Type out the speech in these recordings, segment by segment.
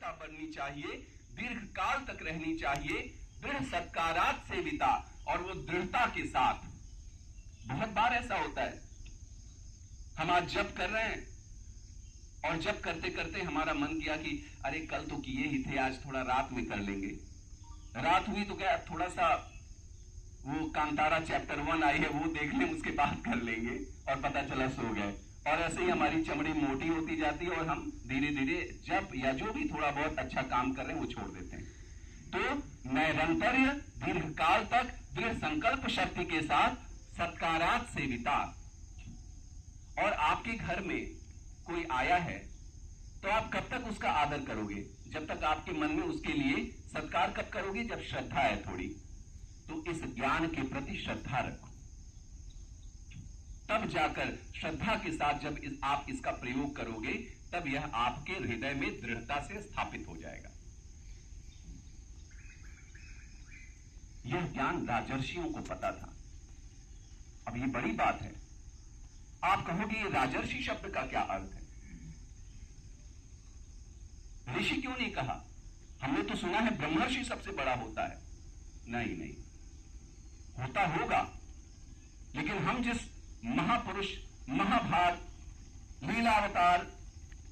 पवित्रता बढ़नी चाहिए, दीर्घ काल तक रहनी चाहिए, दृढ़ सत्कारात सेविता, और वो दृढ़ता के साथ। बहुत बार ऐसा होता है, हम आज जप कर रहे हैं और जप करते करते हमारा मन किया कि अरे कल तो किए ही थे, आज थोड़ा रात में कर लेंगे। रात हुई तो क्या थोड़ा सा वो कांतारा चैप्टर 1 आई है वो देख लें, उसके बाद कर लेंगे, और पता चला सो गए। और ऐसे ही हमारी चमड़ी मोटी होती जाती है और हम धीरे धीरे जप या जो भी थोड़ा बहुत अच्छा काम कर रहे हैं वो छोड़ देते हैं। तो नैरंतर्य, दीर्घकाल तक दृढ़ संकल्प शक्ति के साथ सत्कारात सेविता। और आपके घर में कोई आया है तो आप कब तक उसका आदर करोगे? जब तक आपके मन में उसके लिए सत्कार कब करोगे? जब श्रद्धा है थोड़ी। तो इस ज्ञान के प्रति श्रद्धा रखो, तब जाकर श्रद्धा के साथ जब आप इसका प्रयोग करोगे तब यह आपके हृदय में दृढ़ता से स्थापित हो जाएगा। यह ज्ञान राजर्षियों को पता था। अब ये बड़ी बात है। आप कहोगे ये राजर्षि शब्द का क्या अर्थ है? ऋषि क्यों नहीं कहा? हमने तो सुना है ब्रह्मर्षि सबसे बड़ा होता है। नहीं नहीं, होता होगा, लेकिन हम जिस महापुरुष, महाभाग, लीलावतार,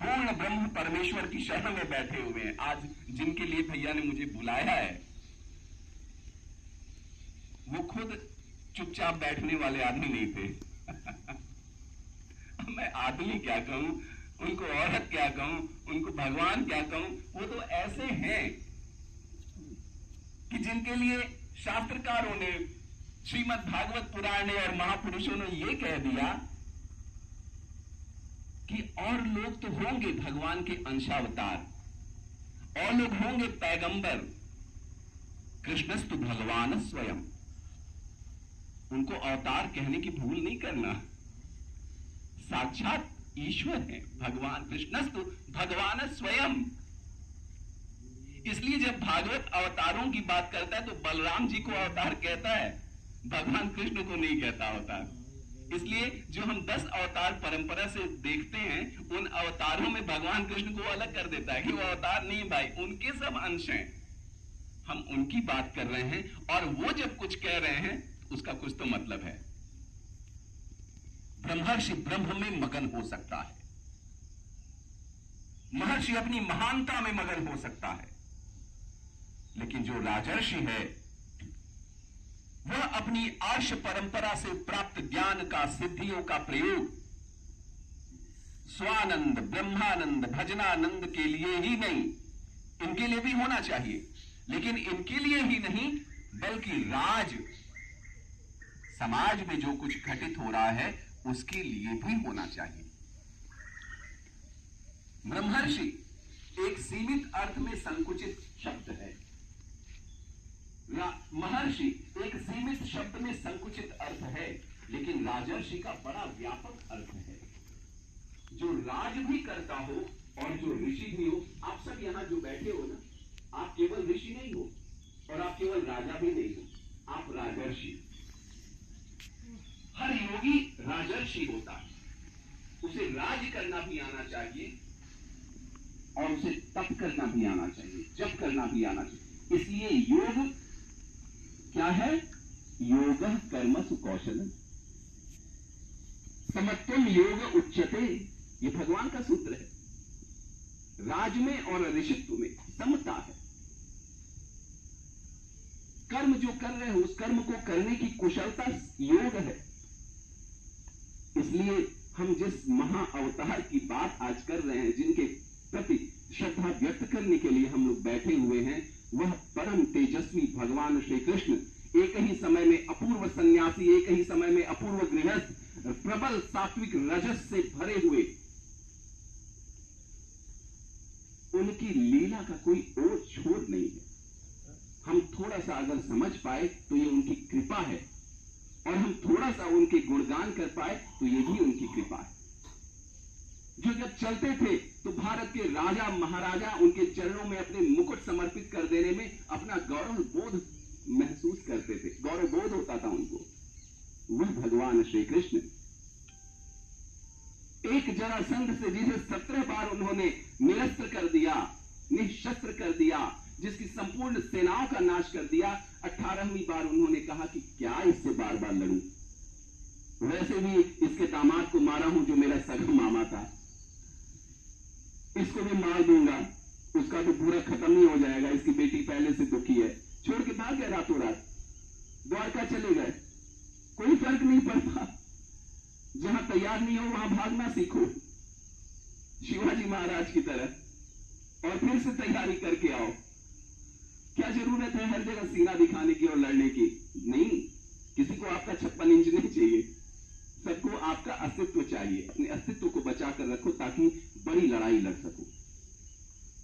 पूर्ण ब्रह्म परमेश्वर की शरण में बैठे हुए हैं, आज जिनके लिए भैया ने मुझे बुलाया है, वो खुद चुपचाप बैठने वाले आदमी नहीं थे। मैं आदमी क्या कहूं, उनको औरत क्या कहूं, उनको भगवान क्या कहूं, वो तो ऐसे हैं कि जिनके लिए शास्त्रकारों ने, श्रीमद् भागवत पुराण ने और महापुरुषों ने यह कह दिया कि और लोग तो होंगे भगवान के अंशावतार, और लोग होंगे पैगंबर, कृष्णस्तु भगवान स्वयं। उनको अवतार कहने की भूल नहीं करना, साक्षात ईश्वर है भगवान, कृष्णस्तु भगवान स्वयं। इसलिए जब भागवत अवतारों की बात करता है तो बलराम जी को अवतार कहता है, भगवान कृष्ण को नहीं कहता अवतार। इसलिए जो हम 10 अवतार परंपरा से देखते हैं, उन अवतारों में भगवान कृष्ण को अलग कर देता है कि वो अवतार नहीं भाई, उनके सब अंश हैं। हम उनकी बात कर रहे हैं, और वो जब कुछ कह रहे हैं उसका कुछ तो मतलब है। ब्रह्मर्षि ब्रह्म में मगन हो सकता है, महर्षि अपनी महानता में मगन हो सकता है, लेकिन जो राजर्षि है वह अपनी आर्ष परंपरा से प्राप्त ज्ञान का, सिद्धियों का प्रयोग स्वानंद, ब्रह्मानंद, भजनानंद के लिए ही नहीं, इनके लिए भी होना चाहिए, लेकिन इनके लिए ही नहीं बल्कि राज समाज में जो कुछ घटित हो रहा है उसके लिए भी होना चाहिए। ब्रह्मर्षि एक सीमित अर्थ में संकुचित शब्द है, महर्षि एक सीमित शब्द में संकुचित अर्थ है, लेकिन राजर्षि का बड़ा व्यापक अर्थ है। जो राज भी करता हो और जो ऋषि भी हो, आप सब यहां जो बैठे हो ना, आप केवल ऋषि नहीं हो और आप केवल राजा भी नहीं हो, आप राजर्षि। हर योगी राजर्षि होता है, उसे राज करना भी आना चाहिए और उसे तप करना भी आना चाहिए, जप करना भी आना चाहिए। इसलिए योग क्या है? योग कर्मसु कौशलम समत्वम योग उच्यते, ये भगवान का सूत्र है। राज में और ऋषित्व में समता है। कर्म जो कर रहे हो उस कर्म को करने की कुशलता योग है। इसलिए हम जिस महा अवतार की बात आज कर रहे हैं, जिनके प्रति श्रद्धा व्यक्त करने के लिए हम लोग बैठे हुए हैं, वह परम तेजस्वी भगवान श्री कृष्ण, एक ही समय में अपूर्व सन्यासी, एक ही समय में अपूर्व गृहस्थ, प्रबल सात्विक रजस से भरे हुए, उनकी लीला का कोई ओर छोर नहीं है। हम थोड़ा सा अगर समझ पाए तो ये उनकी कृपा है, और हम थोड़ा सा उनके गुणगान कर पाए तो ये भी उनकी कृपा है। जो जब चलते थे तो भारत के राजा महाराजा उनके चरणों में अपने मुकुट समर्पित कर देने में अपना गौरव बोध महसूस करते थे, गौरव बोध होता था उनको। वह भगवान श्री कृष्ण एक जरासंध से जिसे 17 बार उन्होंने निरस्त कर दिया, निःशस्त्र कर दिया, जिसकी संपूर्ण सेनाओं का नाश कर दिया, 18वीं बार उन्होंने कहा कि क्या इससे बार बार लड़ूं, वैसे भी इसके दामाद को मारा हूं जो मेरा सगा मामा था, इसको भी मार दूंगा, उसका तो पूरा खत्म नहीं हो जाएगा, इसकी बेटी पहले से दुखी है। छोड़ के भाग गए रातों रात, द्वारका चले गए। कोई फर्क नहीं पड़ता, जहां तैयार नहीं हो वहां भागना सीखो, शिवाजी महाराज की तरह, और फिर से तैयारी करके आओ। क्या जरूरत है हर जगह सीना दिखाने की और लड़ने की? नहीं, किसी को आपका 56 इंच नहीं चाहिए, सबको आपका अस्तित्व चाहिए। अपने अस्तित्व को बचाकर रखो ताकि बड़ी लड़ाई लड़ सको।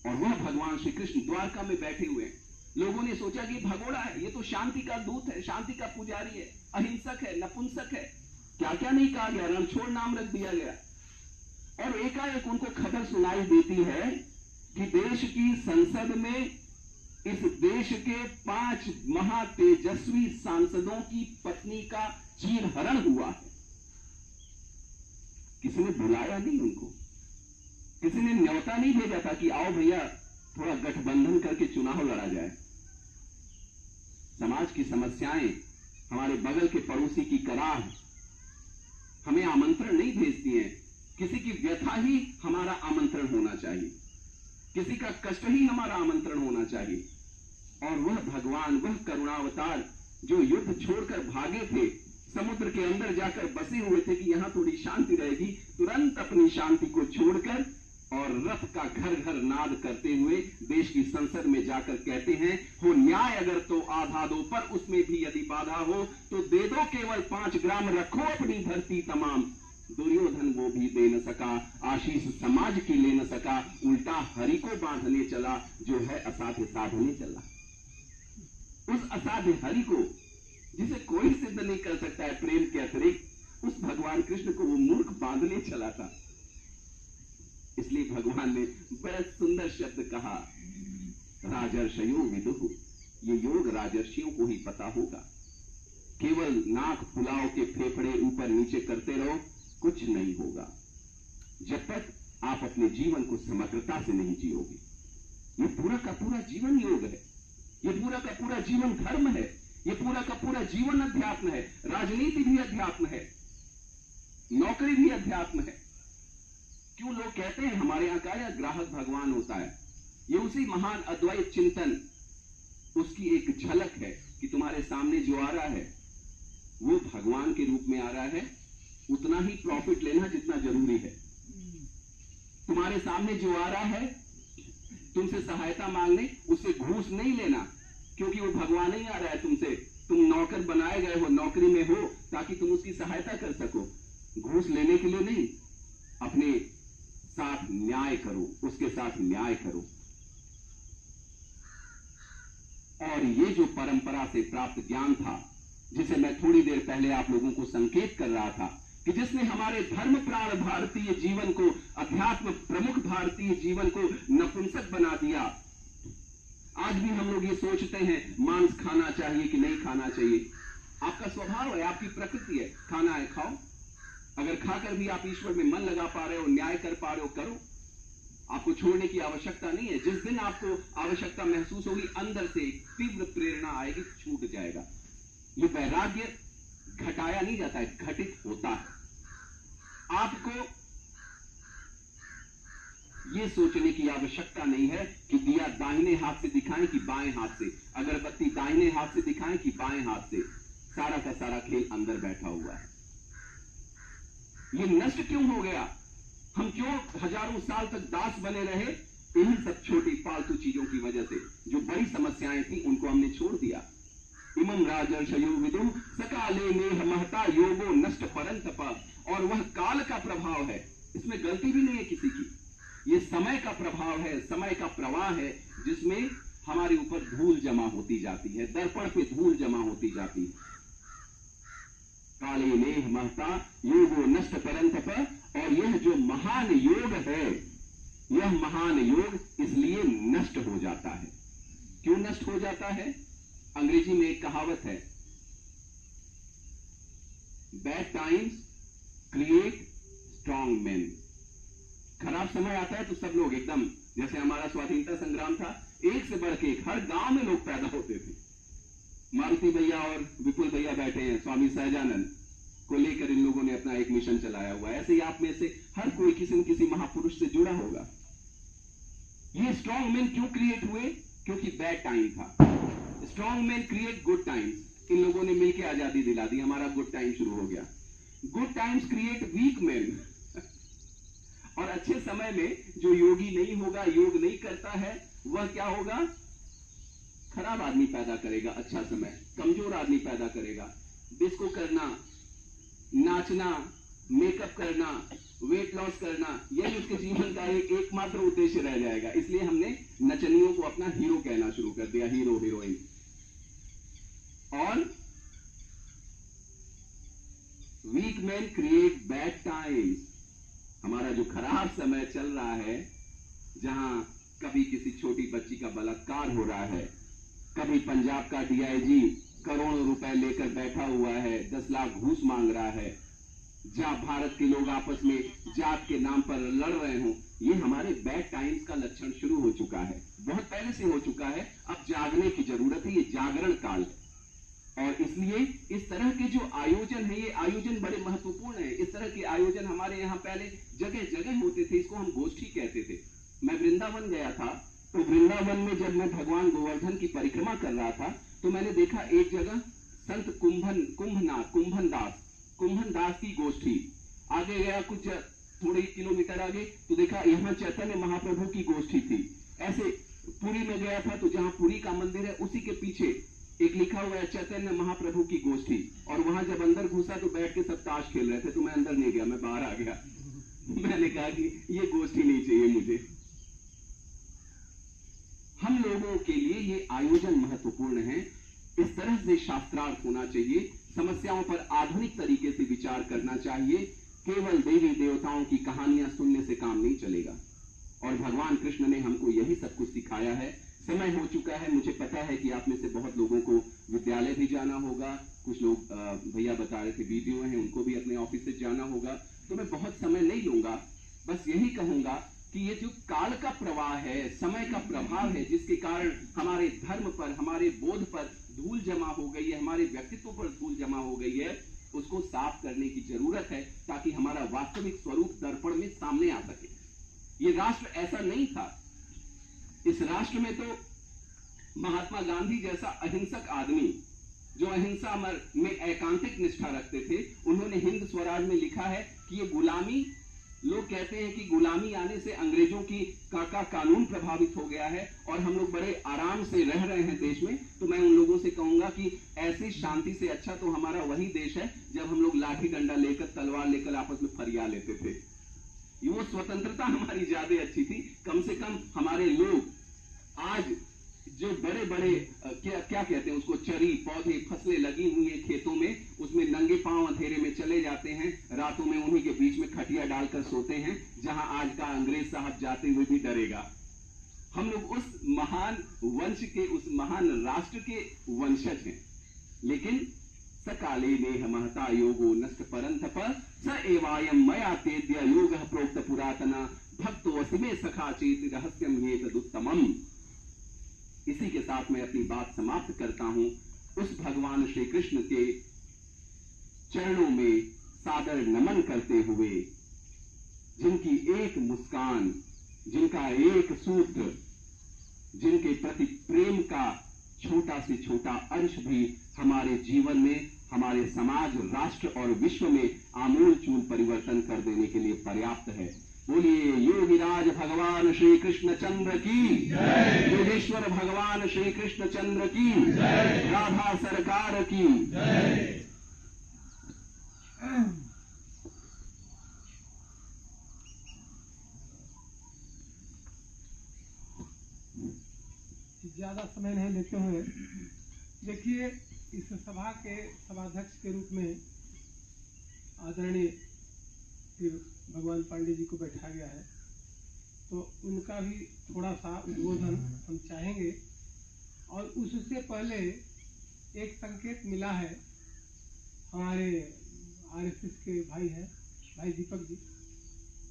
और वह भगवान श्री कृष्ण द्वारका में बैठे हुए हैं। लोगों ने सोचा कि भगोड़ा है, ये तो शांति का दूत है, शांति का पुजारी है, अहिंसक है, नपुंसक है, क्या क्या नहीं कहा गया, रणछोड़ नाम रख दिया गया। और एकाएक उनको खबर सुनाई देती है कि देश की संसद में इस देश के 5 महातेजस्वी सांसदों की पत्नी का चीरहरण हुआ है। किसी ने बुलाया नहीं उनको, किसी ने न्योता नहीं भेजा था कि आओ भैया थोड़ा गठबंधन करके चुनाव लड़ा जाए। समाज की समस्याएं, हमारे बगल के पड़ोसी की कराह हमें आमंत्रण नहीं भेजती हैं। किसी की व्यथा ही हमारा आमंत्रण होना चाहिए, किसी का कष्ट ही हमारा आमंत्रण होना चाहिए। और वह भगवान, वह करुणावतार जो युद्ध छोड़कर भागे थे, समुद्र के अंदर जाकर बसे हुए थे कि यहां थोड़ी शांति रहेगी, तुरंत अपनी शांति को छोड़कर और रथ का घर घर नाद करते हुए देश की संसद में जाकर कहते हैं, हो न्याय अगर तो आधा दो, पर उसमें भी यदि बाधा हो तो दे दो केवल 5 ग्राम, रखो अपनी धरती तमाम। दुर्योधन वो भी दे न सका, आशीष समाज की ले न सका, उल्टा हरि को बांधने चला, जो है असाध्य साधने चला। उस असाध्य हरि को, जिसे कोई सिद्ध नहीं कर सकता है प्रेम के अतिरिक्त, उस भगवान कृष्ण को वो मूर्ख बांधने चला था। इसलिए भगवान ने बड़ा सुंदर शब्द कहा, राजर्षयो विदुः, ये योग राजर्षियों को ही पता होगा। केवल नाक फुलाओ के फेफड़े ऊपर नीचे करते रहो, कुछ नहीं होगा जब तक आप अपने जीवन को समग्रता से नहीं जियोगे। ये पूरा का पूरा जीवन योग है, ये पूरा का पूरा जीवन धर्म है, ये पूरा का पूरा जीवन अध्यात्म है। राजनीति भी अध्यात्म है, नौकरी भी अध्यात्म है। क्यों लोग कहते हैं हमारे यहां का या ग्राहक भगवान होता है? ये उसी महान अद्वैत चिंतन, उसकी एक झलक है कि तुम्हारे सामने जो आ रहा है वो भगवान के रूप में आ रहा है। उतना ही प्रॉफिट लेना जितना जरूरी है। तुम्हारे सामने जो आ रहा है तुमसे सहायता मांगने, उससे घूस नहीं लेना, क्योंकि वो भगवान ही आ रहा है तुमसे। तुम नौकर बनाए गए हो, नौकरी में हो ताकि तुम उसकी सहायता कर सको, घूस लेने के लिए नहीं। अपने साथ न्याय करो, उसके साथ न्याय करो। और ये जो परंपरा से प्राप्त ज्ञान था, जिसे मैं थोड़ी देर पहले आप लोगों को संकेत कर रहा था, कि जिसने हमारे धर्म प्राण भारतीय जीवन को, अध्यात्म प्रमुख भारतीय जीवन को नपुंसक बना दिया। आज भी हम लोग ये सोचते हैं मांस खाना चाहिए कि नहीं खाना चाहिए। आपका स्वभाव है, आपकी प्रकृति है, खाना है खाओ। अगर खाकर भी आप ईश्वर में मन लगा पा रहे हो, न्याय कर पा रहे हो, करो। आपको छोड़ने की आवश्यकता नहीं है। जिस दिन आपको आवश्यकता महसूस होगी, अंदर से एक तीव्र प्रेरणा आएगी, छूट जाएगा। ये वैराग्य घटाया नहीं जाता है, घटित होता है। आपको ये सोचने की आवश्यकता नहीं है कि दिया दाहिने हाथ से दिखाएं कि बाएं हाथ से, अगरबत्ती दाहिने हाथ से दिखाएं कि बाएं हाथ से। सारा का सारा खेल अंदर बैठा हुआ है। ये नष्ट क्यों हो गया? हम क्यों हजारों साल तक दास बने रहे? इन्हीं सब छोटी पालतू चीजों की वजह से। जो बड़ी समस्याएं थी उनको हमने छोड़ दिया। इमं राजर्षयो विदुः सकाले नेह महता योगो नष्ट परंतप। और वह काल का प्रभाव है, इसमें गलती भी नहीं है किसी की। ये समय का प्रभाव है, समय का प्रवाह है, जिसमें हमारे ऊपर धूल जमा होती जाती है, दर्पण पे धूल जमा होती जाती है। काले नेह महता योगो नष्ट परंतप। और यह जो महान योग है, यह महान योग इसलिए नष्ट हो जाता है। क्यों नष्ट हो जाता है? अंग्रेजी में एक कहावत है, bad times create strong man. खराब समय आता है तो सब लोग एकदम जैसे हमारा स्वाधीनता संग्राम था, एक से बढ़ के एक, हर गांव में लोग पैदा होते थे। मारुति भैया और विपुल भैया बैठे हैं, स्वामी सहजानंद को लेकर इन लोगों ने अपना एक मिशन चलाया हुआ है। ऐसे ही आप में से हर कोई किसी न किसी महापुरुष से जुड़ा होगा। ये स्ट्रॉन्ग मैन क्यों क्रिएट हुए? क्योंकि बैड टाइम था। Strong man create good times. इन लोगों ने मिलकर आजादी दिला दी, हमारा गुड टाइम शुरू हो गया। Good times create weak man. और अच्छे समय में जो योगी नहीं होगा, योग नहीं करता है, वह क्या होगा? खराब आदमी पैदा करेगा। अच्छा समय कमजोर आदमी पैदा करेगा। डिस्को करना, नाचना, मेकअप करना, वेट लॉस करना, यही उसके जीवन का एकमात्र उद्देश्य रह जाएगा। इसलिए हमने नचनियों को अपना हीरो कहना शुरू कर दिया, हीरो हीरोइन। और weak man create bad times. हमारा जो खराब समय चल रहा है, जहां कभी किसी छोटी बच्ची का बलात्कार हो रहा है, कभी पंजाब का डीआईजी करोड़ों रुपए लेकर बैठा हुआ है, 10 लाख घूस मांग रहा है, जहां भारत के लोग आपस में जात के नाम पर लड़ रहे हों, ये हमारे बैड टाइम्स का लक्षण शुरू हो चुका है। बहुत पहले से हो चुका है। अब जागने की जरूरत है। ये जागरण काल है। और इसलिए इस तरह के जो आयोजन है, ये आयोजन बड़े महत्वपूर्ण है। इस तरह के आयोजन हमारे यहाँ पहले जगह जगह होते थे। इसको हम गोष्ठी कहते थे। मैं वृंदावन गया था, तो वृंदावन में जब मैं भगवान गोवर्धन की परिक्रमा कर रहा था, तो मैंने देखा एक जगह संत कुंभन दास की गोष्ठी। आगे गया कुछ थोड़े किलोमीटर आगे, तो देखा यहाँ चैतन्य महाप्रभु की गोष्ठी थी। ऐसे पुरी में गया था, तो जहाँ पुरी का मंदिर है, उसी के पीछे एक लिखा हुआ है चैतन्य महाप्रभु की गोष्ठी। और वहां जब अंदर घुसा तो बैठ के सब ताश खेल रहे थे, तो मैं अंदर नहीं गया, मैं बाहर आ गया। मैंने कहा कि ये गोष्ठी नहीं चाहिए मुझे। हम लोगों के लिए ये आयोजन महत्वपूर्ण है। इस तरह से शास्त्रार्थ होना चाहिए। समस्याओं पर आधुनिक तरीके से विचार करना चाहिए। केवल देवी देवताओं की कहानियां सुनने से काम नहीं चलेगा। और भगवान कृष्ण ने हमको यही सब कुछ सिखाया है। समय हो चुका है। मुझे पता है कि आप में से बहुत लोगों को विद्यालय भी जाना होगा। कुछ लोग भैया बता रहे थे वीडियो हैं, उनको भी अपने ऑफिस से जाना होगा। तो मैं बहुत समय नहीं लूंगा। बस यही कहूंगा कि ये जो काल का प्रवाह है, समय का प्रभाव है, जिसके कारण हमारे धर्म पर, हमारे बोध पर धूल जमा हो गई है, हमारे व्यक्तित्व पर धूल जमा हो गई है, उसको साफ करने की जरूरत है, ताकि हमारा वास्तविक स्वरूप दर्पण में सामने आ सके। ये राष्ट्र ऐसा नहीं था। इस राष्ट्र में तो महात्मा गांधी जैसा अहिंसक आदमी, जो अहिंसा में एकांतिक निष्ठा रखते थे, उन्होंने हिंद स्वराज में लिखा है कि ये गुलामी, लोग कहते हैं कि गुलामी आने से अंग्रेजों की का कानून प्रभावित हो गया है और हम लोग बड़े आराम से रह रहे हैं देश में। तो मैं उन लोगों से कहूंगा कि ऐसी शांति से अच्छा तो हमारा वही देश है जब हम लोग लाठी डंडा लेकर, तलवार लेकर आपस में फरिया लेते थे। वो स्वतंत्रता हमारी ज्यादा अच्छी थी। कम से कम हमारे लोग आज जो बड़े बड़े क्या कहते हैं उसको, चरी पौधे फसलें लगी हुई है खेतों में, उसमें नंगे पांव अंधेरे में चले जाते हैं, रातों में उन्हीं के बीच में खटिया डालकर सोते हैं, जहां आज का अंग्रेज साहब जाते हुए भी डरेगा। हम लोग उस महान वंश के, उस महान राष्ट्र के वंशज हैं। लेकिन सकाले नेह महता योगो नष्ट परंतप स एवायम मया तेद्य योग प्रोक्त पुरातना भक्तो वसमे सखा चेत रहस्यम ये तदुत्तमम। इसी के साथ मैं अपनी बात समाप्त करता हूं। उस भगवान श्री कृष्ण के चरणों में सादर नमन करते हुए, जिनकी एक मुस्कान, जिनका एक सूत्र, जिनके प्रति प्रेम का छोटा से छोटा अंश भी हमारे जीवन में, हमारे समाज, राष्ट्र और विश्व में आमूल चूल परिवर्तन कर देने के लिए पर्याप्त है। बोलिए योगिराज भगवान श्री कृष्ण चंद्र की जय, योगेश्वर भगवान श्री कृष्ण चंद्र की जय, राधा सरकार की जय। ज्यादा समय नहीं लेते हुए, देखिए इस सभा के सभाध्यक्ष के रूप में आदरणीय भगवान पांडे जी को बैठा गया है, तो उनका भी थोड़ा सा उद्बोधन हम चाहेंगे। और उससे पहले एक संकेत मिला है, हमारे आरएसएस के भाई हैं, भाई दीपक जी,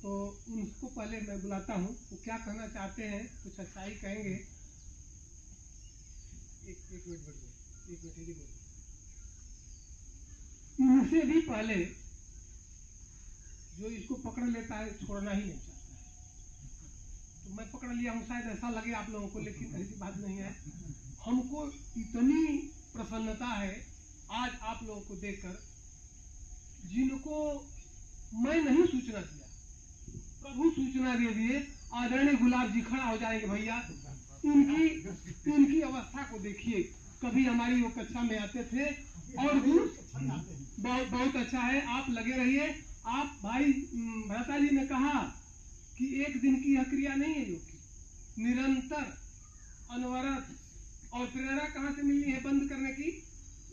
तो उनको पहले मैं बुलाता हूँ, वो क्या कहना चाहते हैं, कुछ अच्छाई कहेंगे। एक मिनट। इनसे भी पहले जो इसको पकड़ लेता है छोड़ना ही नहीं चाहता है। तो मैं पकड़ लिया हूँ, शायद ऐसा लगे आप लोगों को, लेकिन ऐसी बात नहीं है। हमको इतनी प्रसन्नता है आज आप लोगों को देखकर, जिनको मैं नहीं सूचना दिया, प्रभु सूचना दे दिए। आदरणीय गुलाब जी खड़ा हो जाएंगे भैया। इनकी अवस्था को देखिए। कभी हमारी वो कक्षा में आते थे और बहुत अच्छा है, आप लगे रहिए। आप भाई भ्राता जी ने कहा कि एक दिन की यह क्रिया नहीं है योग की, निरंतर अनवरत। और प्रेरणा कहाँ से मिलनी है बंद करने की?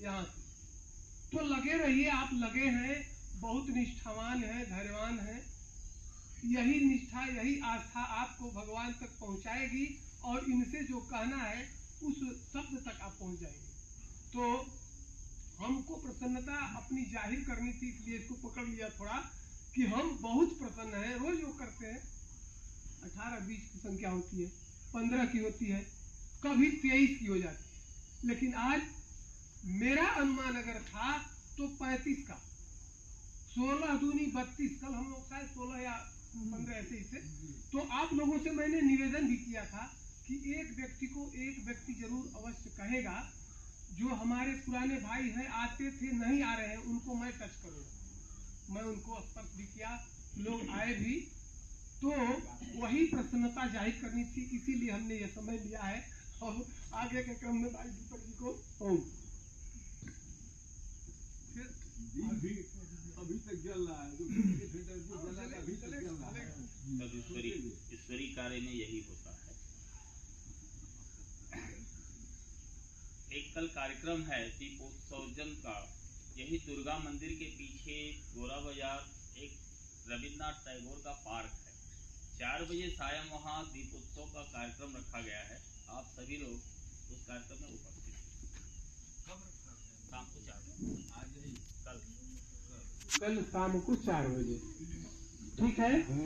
यहाँ से। तो लगे रहिए, आप लगे हैं, बहुत निष्ठावान है, धैर्यवान है। यही निष्ठा, यही आस्था आपको भगवान तक पहुंचाएगी और इनसे जो कहना है उस शब्द तक आप पहुंच जाएंगे। तो हमको प्रसन्नता अपनी जाहिर करनी थी, इसलिए इसको पकड़ लिया थोड़ा कि हम बहुत प्रसन्न हैं। रोज वो करते हैं, 18-20 की संख्या होती है, 15 की होती है, कभी 23 की हो जाती है। लेकिन आज मेरा अनुमान अगर था तो 35 का, 16 दूनी 32, कल हम लोग शायद 16 या 15 ऐसे ही थे। तो आप लोगों से मैंने निवेदन भी किया था कि एक व्यक्ति जरूर अवश्य कहेगा, जो हमारे पुराने भाई हैं, आते थे नहीं आ रहे हैं, उनको मैं टच करूंगा। मैं उनको स्पर्श भी किया, लोग आए भी। तो वही प्रसन्नता जाहिर करनी थी, इसीलिए हमने ये समय लिया है। और आगे के क्रम में भाई दीपक जी को अभी तक जल रहा है, अभी तक जल रहा है। ईश्वरी कार्य में यही होता है। एक कल कार्यक्रम है दीपोत्सर्जन का, यही दुर्गा मंदिर के पीछे गोरा बाजार एक रविन्द्रनाथ टैगोर का पार्क है। 4 बजे सायं वहाँ दीपोत्सव का कार्यक्रम रखा गया है। आप सभी लोग उस कार्यक्रम में उपस्थित हैं। शाम को 4 बजे, आज ही कल शाम को 4 बजे, ठीक है।